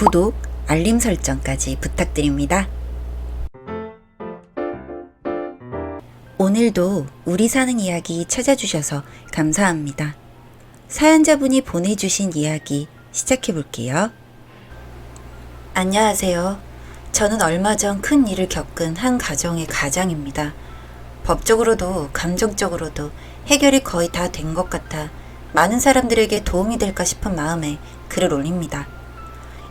구독, 알림 설정까지 부탁드립니다. 오늘도 우리 사는 이야기 찾아주셔서 감사합니다. 사연자분이 보내주신 이야기 시작해볼게요. 안녕하세요. 저는 얼마 전 큰 일을 겪은 한 가정의 가장입니다. 법적으로도 감정적으로도 해결이 거의 다 된 것 같아 많은 사람들에게 도움이 될까 싶은 마음에 글을 올립니다.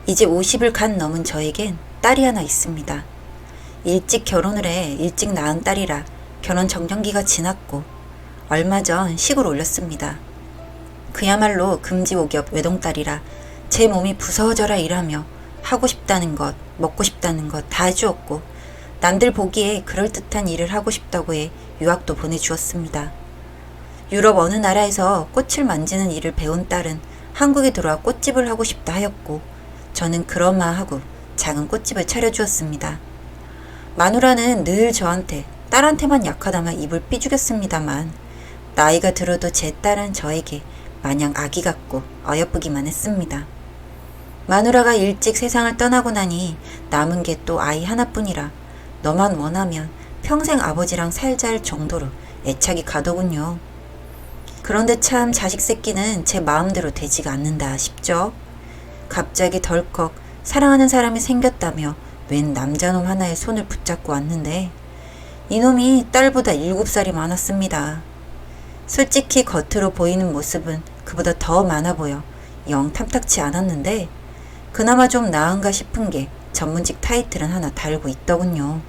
이제 50을 간 넘은 저에겐 딸이 하나 있습니다. 일찍 결혼을 해 일찍 낳은 딸이라 결혼 정년기가 지났고 얼마 전 식을 올렸습니다. 그야말로 금지옥엽 외동딸이라 제 몸이 부서져라 일하며 하고 싶다는 것, 먹고 싶다는 것 다 해주었고 남들 보기에 그럴듯한 일을 하고 싶다고 해 유학도 보내주었습니다. 유럽 어느 나라에서 꽃을 만지는 일을 배운 딸은 한국에 들어와 꽃집을 하고 싶다 하였고 저는 그러마하고 작은 꽃집을 차려주었습니다. 마누라는 늘 저한테 딸한테만 약하다면 입을 삐죽였습니다만 나이가 들어도 제 딸은 저에게 마냥 아기 같고 어여쁘기만 했습니다. 마누라가 일찍 세상을 떠나고 나니 남은 게 또 아이 하나뿐이라 너만 원하면 평생 아버지랑 살자 할 정도로 애착이 가더군요. 그런데 참 자식 새끼는 제 마음대로 되지가 않는다 싶죠. 갑자기 덜컥 사랑하는 사람이 생겼다며 웬 남자놈 하나의 손을 붙잡고 왔는데 이놈이 딸보다 7살이 많았습니다. 솔직히 겉으로 보이는 모습은 그보다 더 많아 보여 영 탐탁치 않았는데 그나마 좀 나은가 싶은 게 전문직 타이틀은 하나 달고 있더군요.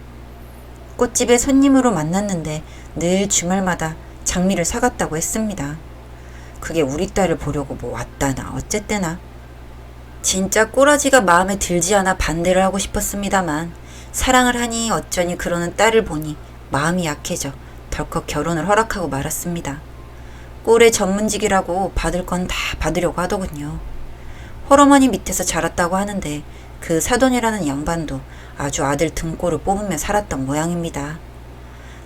꽃집에 손님으로 만났는데 늘 주말마다 장미를 사갔다고 했습니다. 그게 우리 딸을 보려고 뭐 왔다나 어쨌대나 진짜 꼬라지가 마음에 들지 않아 반대를 하고 싶었습니다만 사랑을 하니 어쩌니 그러는 딸을 보니 마음이 약해져 덜컥 결혼을 허락하고 말았습니다. 꼴의 전문직이라고 받을 건 다 받으려고 하더군요. 홀어머니 밑에서 자랐다고 하는데 그 사돈이라는 양반도 아주 아들 등골을 뽑으며 살았던 모양입니다.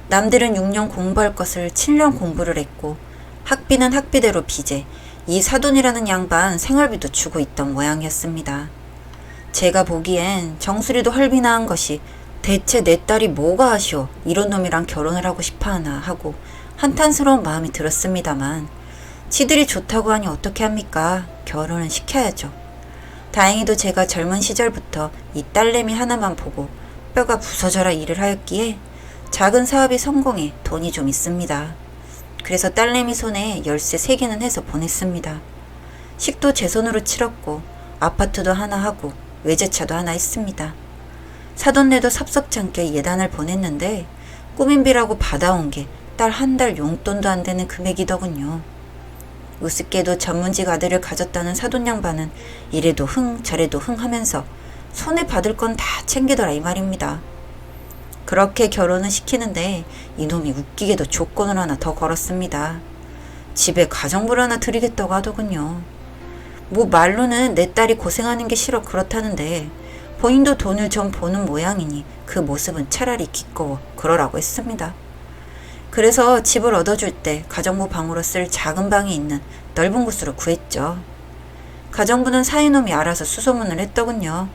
남들은 6년 공부할 것을 7년 공부를 했고 학비는 학비대로 빚에 이 사돈이라는 양반 생활비도 주고 있던 모양이었습니다. 제가 보기엔 정수리도 헐비나한 것이 대체 내 딸이 뭐가 아쉬워 이런 놈이랑 결혼을 하고 싶어하나 하고 한탄스러운 마음이 들었습니다만 지들이 좋다고 하니 어떻게 합니까? 결혼은 시켜야죠. 다행히도 제가 젊은 시절부터 이 딸내미 하나만 보고 뼈가 부서져라 일을 하였기에 작은 사업이 성공해 돈이 좀 있습니다. 그래서 딸내미 손에 열쇠 3개는 해서 보냈습니다. 식도 제 손으로 치렀고 아파트도 하나 하고 외제차도 하나 했습니다. 사돈네도 섭섭찮게 예단을 보냈는데 꾸민비라고 받아온 게 딸 한 달 용돈도 안 되는 금액이더군요. 우습게도 전문직 아들을 가졌다는 사돈 양반은 이래도 흥 저래도 흥 하면서 손에 받을 건 다 챙기더라 이 말입니다. 그렇게 결혼을 시키는데 이놈이 웃기게도 조건을 하나 더 걸었습니다. 집에 가정부를 하나 드리겠다고 하더군요. 뭐 말로는 내 딸이 고생하는 게 싫어 그렇다는데 본인도 돈을 좀 보는 모양이니 그 모습은 차라리 기꺼워 그러라고 했습니다. 그래서 집을 얻어줄 때 가정부 방으로 쓸 작은 방이 있는 넓은 곳으로 구했죠. 가정부는 사이놈이 알아서 수소문을 했더군요.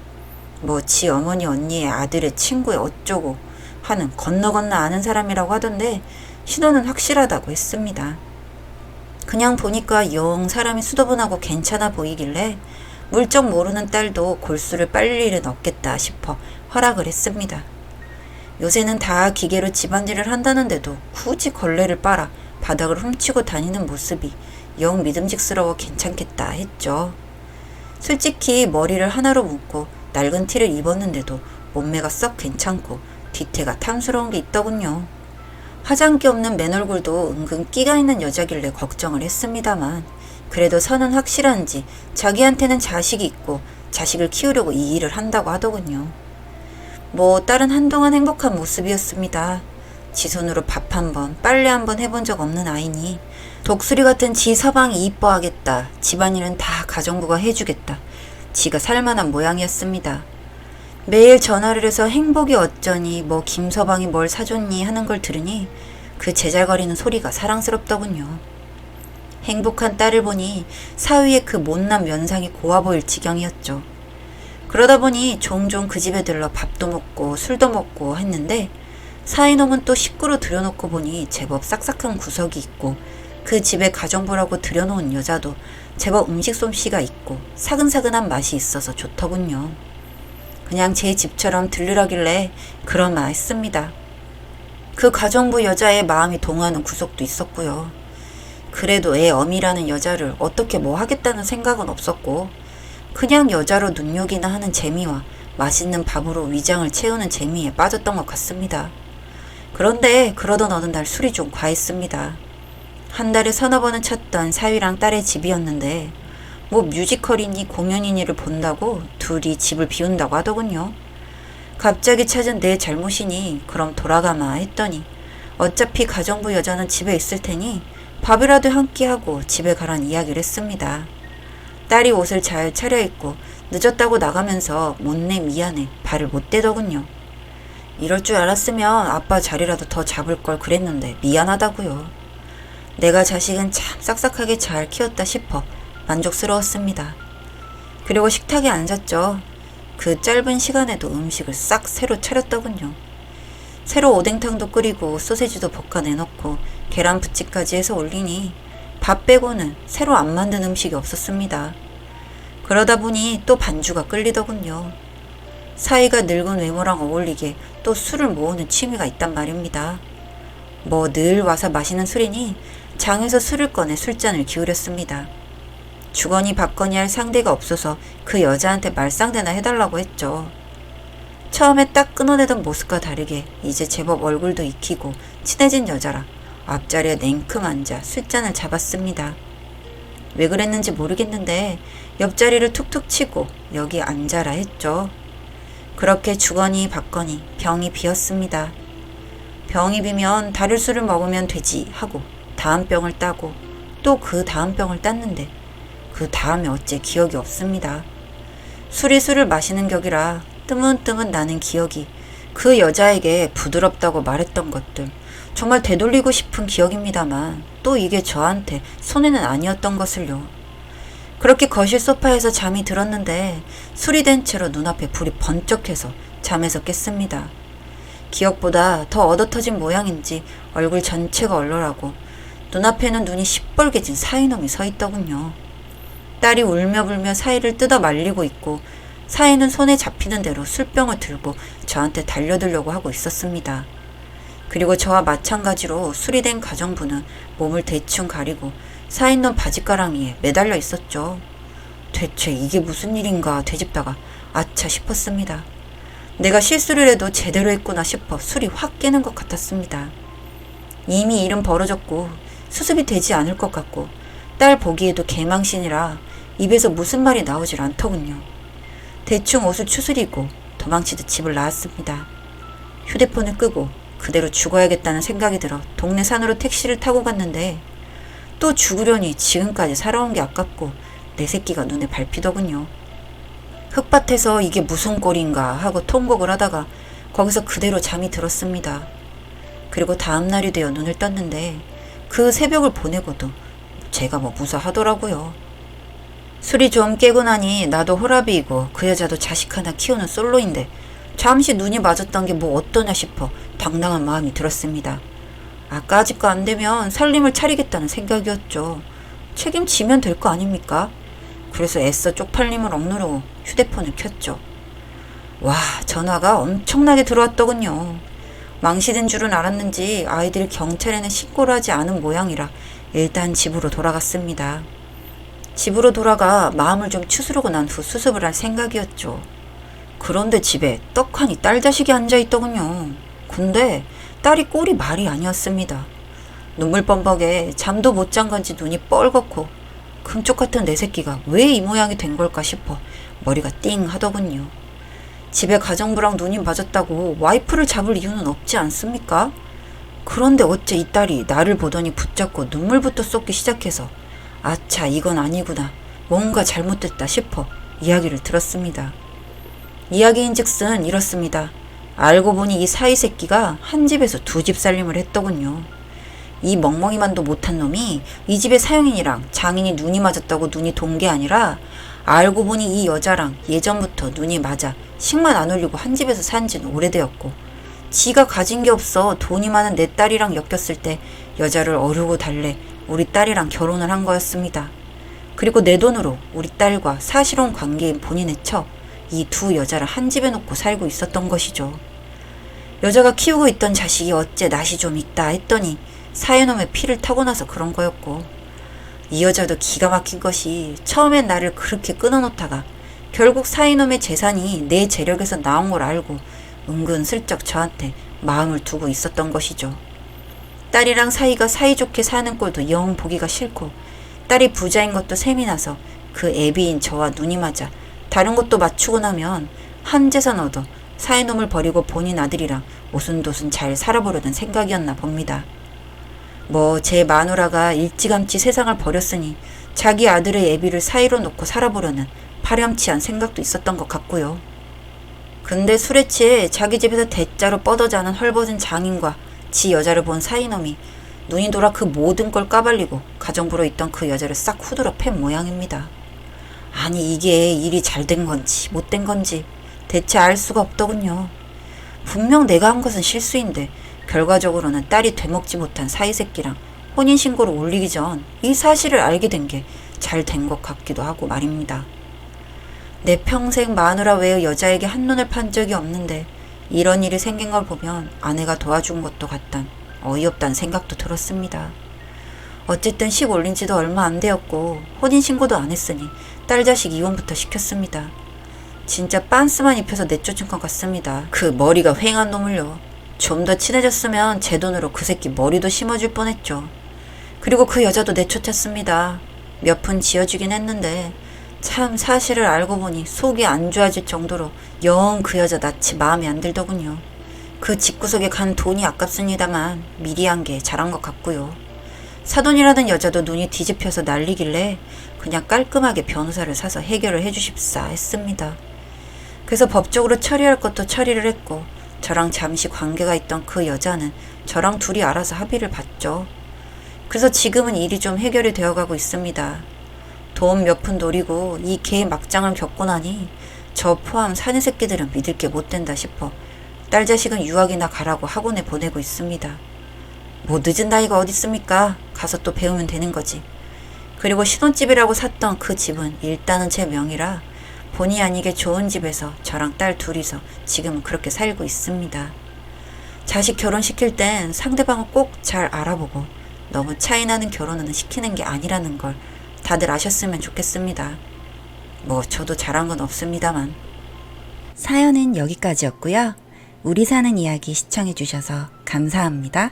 뭐 지 어머니 언니의 아들의 친구의 어쩌고 하는 건너 아는 사람이라고 하던데 신원은 확실하다고 했습니다. 그냥 보니까 영 사람이 수더분하고 괜찮아 보이길래 물정 모르는 딸도 골수를 빨릴 일은 없겠다 싶어 허락을 했습니다. 요새는 다 기계로 집안일을 한다는데도 굳이 걸레를 빨아 바닥을 훔치고 다니는 모습이 영 믿음직스러워 괜찮겠다 했죠. 솔직히 머리를 하나로 묶고 낡은 티를 입었는데도 몸매가 썩 괜찮고 뒤태가 탐스러운 게 있더군요. 화장기 없는 맨얼굴도 은근 끼가 있는 여자길래 걱정을 했습니다만 그래도 선은 확실한지 자기한테는 자식이 있고 자식을 키우려고 이 일을 한다고 하더군요. 뭐 딸은 한동안 행복한 모습이었습니다. 지 손으로 밥 한 번, 빨래 한 번 해본 적 없는 아이니 독수리 같은 지 서방이 이뻐하겠다. 집안일은 다 가정부가 해주겠다. 지가 살만한 모양이었습니다. 매일 전화를 해서 행복이 어쩌니 뭐 김서방이 뭘 사줬니 하는 걸 들으니 그 제잘거리는 소리가 사랑스럽더군요. 행복한 딸을 보니 사위의 그 못난 면상이 고와 보일 지경이었죠. 그러다 보니 종종 그 집에 들러 밥도 먹고 술도 먹고 했는데 사이놈은 또 식구로 들여놓고 보니 제법 싹싹한 구석이 있고 그 집에 가정부라고 들여놓은 여자도 제법 음식 솜씨가 있고 사근사근한 맛이 있어서 좋더군요. 그냥 제 집처럼 들르라길래 그런 말 했습니다. 그 가정부 여자의 마음이 동하는 구석도 있었고요. 그래도 애 어미라는 여자를 어떻게 뭐 하겠다는 생각은 없었고 그냥 여자로 눈욕이나 하는 재미와 맛있는 밥으로 위장을 채우는 재미에 빠졌던 것 같습니다. 그런데 그러던 어느 날 술이 좀 과했습니다. 한 달에 서너 번은 쳤던 사위랑 딸의 집이었는데 뭐 뮤지컬이니 공연이니를 본다고 둘이 집을 비운다고 하더군요. 갑자기 찾은 내 잘못이니 그럼 돌아가마 했더니 어차피 가정부 여자는 집에 있을 테니 밥이라도 한 끼 하고 집에 가란 이야기를 했습니다. 딸이 옷을 잘 차려입고 늦었다고 나가면서 못내 미안해 발을 못 대더군요. 이럴 줄 알았으면 아빠 자리라도 더 잡을 걸 그랬는데 미안하다고요. 내가 자식은 참 싹싹하게 잘 키웠다 싶어 만족스러웠습니다. 그리고 식탁에 앉았죠. 그 짧은 시간에도 음식을 싹 새로 차렸더군요. 새로 오뎅탕도 끓이고 소세지도 볶아내놓고 계란부찌까지 해서 올리니 밥 빼고는 새로 안 만든 음식이 없었습니다. 그러다 보니 또 반주가 끌리더군요. 사이가 늙은 외모랑 어울리게 또 술을 모으는 취미가 있단 말입니다. 뭐 늘 와서 마시는 술이니 장에서 술을 꺼내 술잔을 기울였습니다. 주거니 받거니 할 상대가 없어서 그 여자한테 말상대나 해달라고 했죠. 처음에 딱 끊어내던 모습과 다르게 이제 제법 얼굴도 익히고 친해진 여자라 앞자리에 냉큼 앉아 술잔을 잡았습니다. 왜 그랬는지 모르겠는데 옆자리를 툭툭 치고 여기 앉아라 했죠. 그렇게 주거니 받거니 병이 비었습니다. 병이 비면 다를 술을 먹으면 되지 하고 다음 병을 따고 또 그 다음 병을 땄는데 그 다음에 어째 기억이 없습니다. 술이 술을 마시는 격이라 뜨문뜨문 나는 기억이 그 여자에게 부드럽다고 말했던 것들 정말 되돌리고 싶은 기억입니다만 또 이게 저한테 손해는 아니었던 것을요. 그렇게 거실 소파에서 잠이 들었는데 술이 된 채로 눈앞에 불이 번쩍해서 잠에서 깼습니다. 기억보다 더 얻어터진 모양인지 얼굴 전체가 얼얼하고 눈앞에는 눈이 시뻘개진 사이놈이 서 있더군요. 딸이 울며불며 사이를 뜯어 말리고 있고 사이는 손에 잡히는 대로 술병을 들고 저한테 달려들려고 하고 있었습니다. 그리고 저와 마찬가지로 술이 된 가정부는 몸을 대충 가리고 사인놈 바지가랑이에 매달려 있었죠. 대체 이게 무슨 일인가 되짚다가 아차 싶었습니다. 내가 실수를 해도 제대로 했구나 싶어 술이 확 깨는 것 같았습니다. 이미 일은 벌어졌고 수습이 되지 않을 것 같고 딸 보기에도 개망신이라 입에서 무슨 말이 나오질 않더군요. 대충 옷을 추스리고 도망치듯 집을 나왔습니다. 휴대폰을 끄고 그대로 죽어야겠다는 생각이 들어 동네 산으로 택시를 타고 갔는데 또 죽으려니 지금까지 살아온 게 아깝고 내 새끼가 눈에 밟히더군요. 흙밭에서 이게 무슨 꼴인가 하고 통곡을 하다가 거기서 그대로 잠이 들었습니다. 그리고 다음날이 되어 눈을 떴는데 그 새벽을 보내고도 제가 뭐 무사하더라고요. 술이 좀 깨고 나니 나도 호라비이고 그 여자도 자식 하나 키우는 솔로인데 잠시 눈이 맞았던 게 뭐 어떠냐 싶어 당당한 마음이 들었습니다. 아까 아직 거 안 되면 살림을 차리겠다는 생각이었죠. 책임지면 될 거 아닙니까? 그래서 애써 쪽팔림을 억누르고 휴대폰을 켰죠. 와, 전화가 엄청나게 들어왔더군요. 망신인 줄은 알았는지 아이들이 경찰에는 신고를 하지 않은 모양이라 일단 집으로 돌아갔습니다. 집으로 돌아가 마음을 좀 추스르고 난 후 수습을 할 생각이었죠. 그런데 집에 떡하니 딸 자식이 앉아있더군요. 근데 딸이 꼴이 말이 아니었습니다. 눈물 뻔벅에 잠도 못 잔 건지 눈이 뻘겋고 금쪽 같은 내 새끼가 왜 이 모양이 된 걸까 싶어 머리가 띵 하더군요. 집에 가정부랑 눈이 맞았다고 와이프를 잡을 이유는 없지 않습니까? 그런데 어째 이 딸이 나를 보더니 붙잡고 눈물부터 쏟기 시작해서 아차 이건 아니구나 뭔가 잘못됐다 싶어 이야기를 들었습니다. 이야기인즉슨 이렇습니다. 알고 보니 이 사이 새끼가 한 집에서 두 집 살림을 했더군요. 이 멍멍이만도 못한 놈이 이 집의 사용인이랑 장인이 눈이 맞았다고 눈이 돈 게 아니라 알고 보니 이 여자랑 예전부터 눈이 맞아 식만 안 올리고 한 집에서 산 지는 오래되었고, 지가 가진 게 없어 돈이 많은 내 딸이랑 엮였을 때 여자를 어르고 달래 우리 딸이랑 결혼을 한 거였습니다. 그리고 내 돈으로 우리 딸과 사실혼 관계인 본인의 척 이 두 여자를 한 집에 놓고 살고 있었던 것이죠. 여자가 키우고 있던 자식이 어째 낯이 좀 있다 했더니 사이놈의 피를 타고 나서 그런 거였고, 이 여자도 기가 막힌 것이 처음엔 나를 그렇게 끊어놓다가 결국 사이놈의 재산이 내 재력에서 나온 걸 알고 은근슬쩍 저한테 마음을 두고 있었던 것이죠. 딸이랑 사이가 사이좋게 사는 꼴도 영 보기가 싫고, 딸이 부자인 것도 셈이 나서 그 애비인 저와 눈이 맞아 다른 것도 맞추고 나면 한 재산 얻어 사이놈을 버리고 본인 아들이랑 오순도순 잘 살아보려는 생각이었나 봅니다. 뭐 제 마누라가 일찌감치 세상을 버렸으니 자기 아들의 애비를 사이로 놓고 살아보려는 파렴치한 생각도 있었던 것 같고요. 근데 술에 취해 자기 집에서 대자로 뻗어자는 헐벗은 장인과 지 여자를 본 사이놈이 눈이 돌아 그 모든 걸 까발리고 가정부로 있던 그 여자를 싹 후드러 팬 모양입니다. 아니 이게 일이 잘 된 건지 못 된 건지 대체 알 수가 없더군요. 분명 내가 한 것은 실수인데 결과적으로는 딸이 되먹지 못한 사이새끼랑 혼인신고를 올리기 전 이 사실을 알게 된 게 잘 된 것 같기도 하고 말입니다. 내 평생 마누라 외의 여자에게 한눈을 판 적이 없는데 이런 일이 생긴 걸 보면 아내가 도와준 것도 같단 어이없다는 생각도 들었습니다. 어쨌든 식 올린 지도 얼마 안 되었고 혼인신고도 안 했으니 딸 자식 이혼부터 시켰습니다. 진짜 빤스만 입혀서 내쫓은 것 같습니다. 그 머리가 휑한 놈을요. 좀 더 친해졌으면 제 돈으로 그 새끼 머리도 심어줄 뻔했죠. 그리고 그 여자도 내쫓았습니다. 몇 푼 지어주긴 했는데 참 사실을 알고 보니 속이 안 좋아질 정도로 영 그 여자 낯이 마음에 안 들더군요. 그 집구석에 간 돈이 아깝습니다만 미리 한 게 잘한 것 같고요. 사돈이라는 여자도 눈이 뒤집혀서 난리길래 그냥 깔끔하게 변호사를 사서 해결을 해주십사 했습니다. 그래서 법적으로 처리할 것도 처리를 했고, 저랑 잠시 관계가 있던 그 여자는 저랑 둘이 알아서 합의를 봤죠. 그래서 지금은 일이 좀 해결이 되어가고 있습니다. 돈 몇 푼 노리고 이 개 막장을 겪고 나니 저 포함 사내 새끼들은 믿을 게 못 된다 싶어 딸 자식은 유학이나 가라고 학원에 보내고 있습니다. 뭐 늦은 나이가 어디 있습니까? 가서 또 배우면 되는 거지. 그리고 신혼집이라고 샀던 그 집은 일단은 제 명의라 본의 아니게 좋은 집에서 저랑 딸 둘이서 지금은 그렇게 살고 있습니다. 자식 결혼시킬 땐 상대방을 꼭 잘 알아보고 너무 차이나는 결혼은 시키는 게 아니라는 걸 다들 아셨으면 좋겠습니다. 뭐 저도 잘한 건 없습니다만. 사연은 여기까지였고요. 우리 사는 이야기 시청해주셔서 감사합니다.